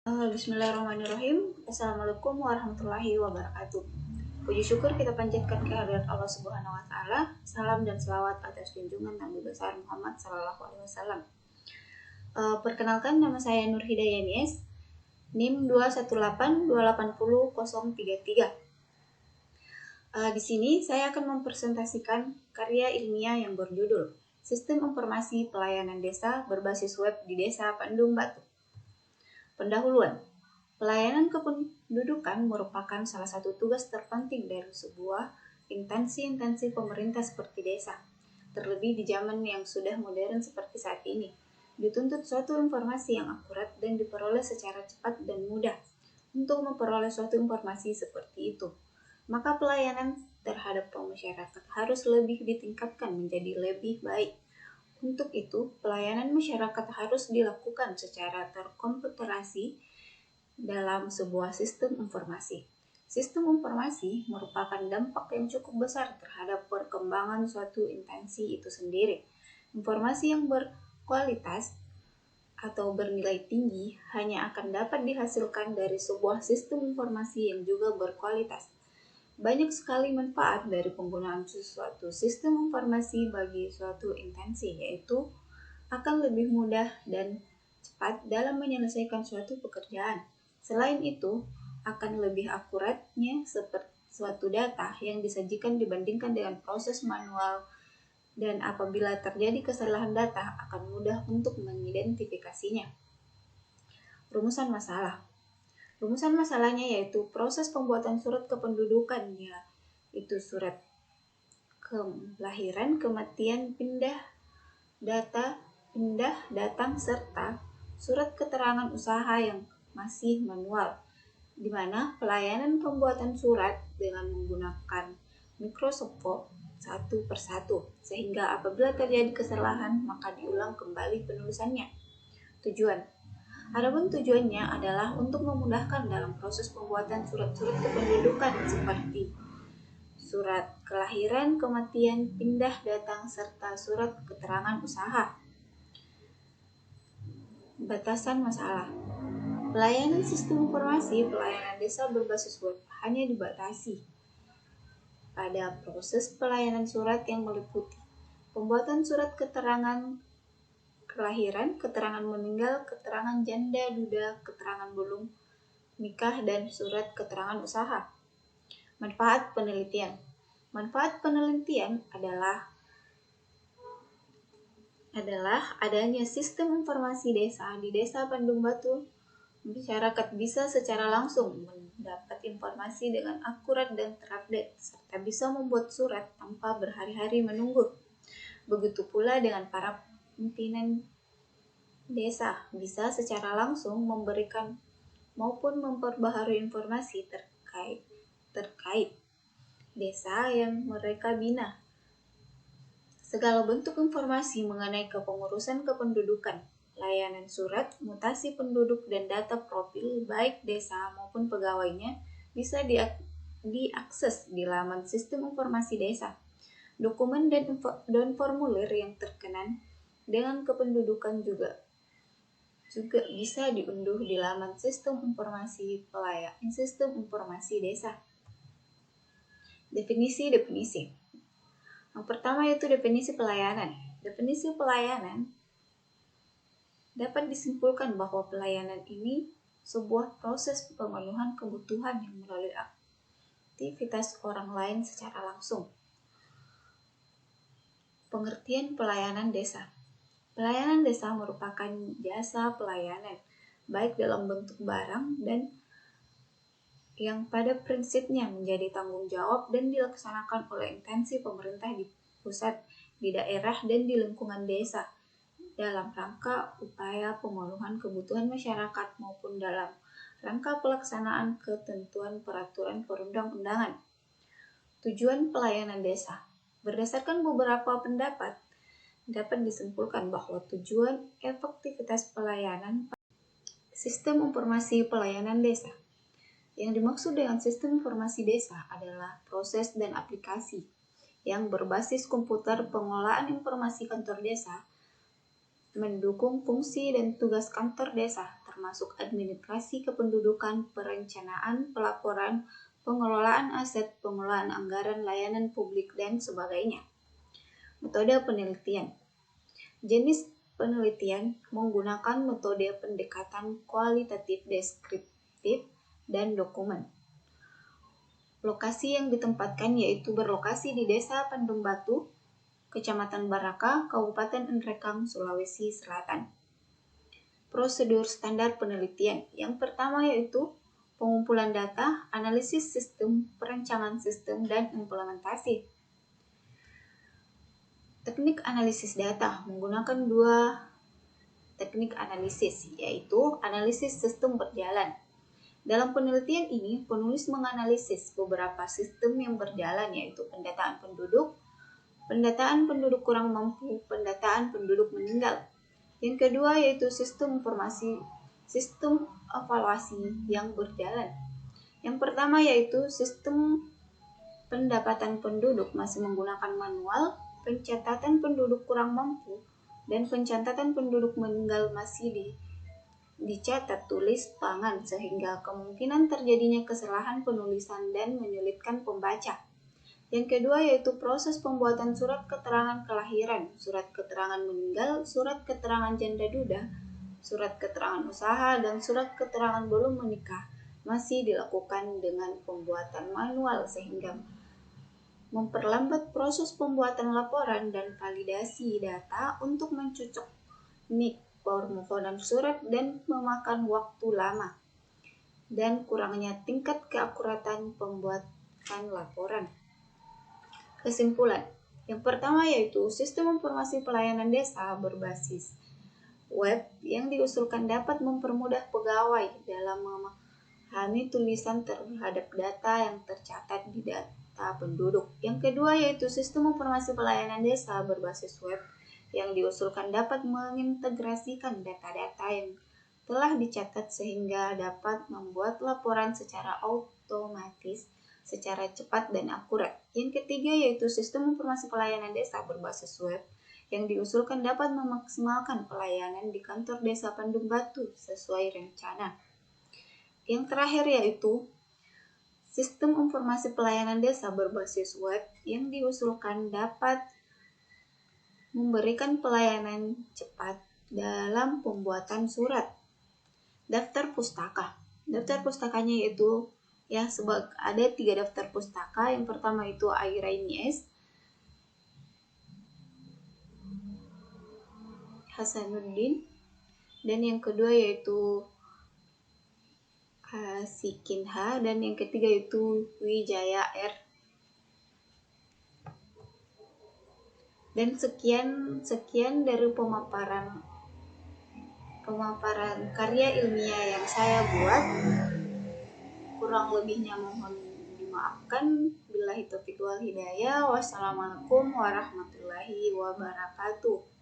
Bismillahirrahmanirrahim. Assalamualaikum warahmatullahi wabarakatuh. Puji syukur kita panjatkan kehadirat Allah Subhanahu wa taala. Salam dan selawat atas junjungan Nabi besar Muhammad sallallahu alaihi wasallam. Perkenalkan, nama saya Nur Hidayah Nies, NIM 218280033. Di sini saya akan mempresentasikan karya ilmiah yang berjudul Sistem Informasi Pelayanan Desa Berbasis Web di Desa Pandung Batu. Pendahuluan. Pelayanan kependudukan merupakan salah satu tugas terpenting dari sebuah instansi pemerintah seperti desa. Terlebih di zaman yang sudah modern seperti saat ini, dituntut suatu informasi yang akurat dan diperoleh secara cepat dan mudah. Untuk memperoleh suatu informasi seperti itu, maka pelayanan terhadap masyarakat harus lebih ditingkatkan menjadi lebih baik. Untuk itu, pelayanan masyarakat harus dilakukan secara terkomputerasi dalam sebuah sistem informasi. Sistem informasi merupakan dampak yang cukup besar terhadap perkembangan suatu instansi itu sendiri. Informasi yang berkualitas atau bernilai tinggi hanya akan dapat dihasilkan dari sebuah sistem informasi yang juga berkualitas. Banyak sekali manfaat dari penggunaan suatu sistem informasi bagi suatu instansi, yaitu akan lebih mudah dan cepat dalam menyelesaikan suatu pekerjaan. Selain itu, akan lebih akuratnya seperti suatu data yang disajikan dibandingkan dengan proses manual, dan apabila terjadi kesalahan data akan mudah untuk mengidentifikasinya. Rumusan masalah. Rumusan masalahnya yaitu proses pembuatan surat kependudukan, yaitu surat kelahiran, kematian, pindah datang, serta surat keterangan usaha yang masih manual, di mana pelayanan pembuatan surat dengan menggunakan Microsoft satu persatu, sehingga apabila terjadi kesalahan maka diulang kembali penulisannya. Tujuan. Adapun tujuannya adalah untuk memudahkan dalam proses pembuatan surat-surat kependudukan seperti surat kelahiran, kematian, pindah datang, serta surat keterangan usaha. Batasan masalah. Pelayanan sistem informasi pelayanan desa berbasis web hanya dibatasi pada proses pelayanan surat yang meliputi pembuatan surat keterangan kelahiran, keterangan meninggal, keterangan janda duda, keterangan belum nikah, dan surat keterangan usaha. Manfaat penelitian. Manfaat penelitian adalah adanya sistem informasi desa di Desa Pandung Batu. Masyarakat bisa secara langsung mendapat informasi dengan akurat dan terupdate, serta bisa membuat surat tanpa berhari-hari menunggu. Begitu pula dengan para pimpinan desa bisa secara langsung memberikan maupun memperbaharui informasi terkait desa yang mereka bina. Segala bentuk informasi mengenai kepengurusan kependudukan, layanan surat, mutasi penduduk, dan data profil baik desa maupun pegawainya bisa diakses di laman sistem informasi desa. Dokumen dan formulir yang terkait dengan kependudukan juga bisa diunduh di laman sistem informasi desa. Definisi. Yang pertama yaitu definisi pelayanan. Definisi pelayanan dapat disimpulkan bahwa pelayanan ini sebuah proses pemenuhan kebutuhan yang melalui aktivitas orang lain secara langsung. Pengertian pelayanan desa. Pelayanan desa merupakan jasa pelayanan, baik dalam bentuk barang dan yang pada prinsipnya menjadi tanggung jawab dan dilaksanakan oleh instansi pemerintah di pusat, di daerah, dan di lingkungan desa dalam rangka upaya pemenuhan kebutuhan masyarakat maupun dalam rangka pelaksanaan ketentuan peraturan perundang-undangan. Tujuan pelayanan desa. Berdasarkan beberapa pendapat, dapat disimpulkan bahwa tujuan efektivitas pelayanan sistem informasi pelayanan desa. Yang dimaksud dengan sistem informasi desa adalah proses dan aplikasi yang berbasis komputer pengolahan informasi kantor desa, mendukung fungsi dan tugas kantor desa, termasuk administrasi kependudukan, perencanaan, pelaporan, pengelolaan aset, pengelolaan anggaran, layanan publik, dan sebagainya. Metode penelitian. Jenis penelitian menggunakan metode pendekatan kualitatif deskriptif dan dokumen. Lokasi yang ditempatkan yaitu berlokasi di Desa Pandung Batu, Kecamatan Baraka, Kabupaten Nrekang, Sulawesi Selatan. Prosedur standar penelitian. Yang pertama yaitu pengumpulan data, analisis sistem, perencanaan sistem, dan implementasi. Teknik analisis data menggunakan dua teknik analisis, yaitu analisis sistem berjalan. Dalam penelitian ini, penulis menganalisis beberapa sistem yang berjalan, yaitu pendataan penduduk kurang mampu, pendataan penduduk meninggal. Yang kedua yaitu sistem evaluasi yang berjalan. Yang pertama yaitu sistem pendapatan penduduk masih menggunakan manual, pencatatan penduduk kurang mampu, dan pencatatan penduduk meninggal masih dicatat tulis tangan sehingga kemungkinan terjadinya kesalahan penulisan dan menyulitkan pembaca. Yang kedua yaitu proses pembuatan surat keterangan kelahiran, surat keterangan meninggal, surat keterangan janda duda, surat keterangan usaha, dan surat keterangan belum menikah masih dilakukan dengan pembuatan manual sehingga memperlambat proses pembuatan laporan dan validasi data untuk mencocok nik permohonan surat dan memakan waktu lama dan kurangnya tingkat keakuratan pembuatan laporan. Kesimpulan. Yang pertama yaitu sistem informasi pelayanan desa berbasis web yang diusulkan dapat mempermudah pegawai dalam memahami tulisan terhadap data yang tercatat di data penduduk. Yang kedua yaitu sistem informasi pelayanan desa berbasis web yang diusulkan dapat mengintegrasikan data-data yang telah dicatat sehingga dapat membuat laporan secara otomatis, secara cepat dan akurat. Yang ketiga yaitu sistem informasi pelayanan desa berbasis web yang diusulkan dapat memaksimalkan pelayanan di kantor Desa Pandung Batu sesuai rencana. Yang terakhir yaitu sistem informasi pelayanan desa berbasis web yang diusulkan dapat memberikan pelayanan cepat dalam pembuatan surat. Daftar pustaka. Daftar pustakanya yaitu ada 3 daftar pustaka. Yang pertama itu Airaini S, Hasanuddin, dan yang kedua yaitu Sikinha, dan yang ketiga yaitu Wijaya R. Dan sekian dari pemaparan karya ilmiah yang saya buat. Kurang lebihnya mohon dimaafkan. Billahi taufiq wal hidayah. Wassalamualaikum warahmatullahi wabarakatuh.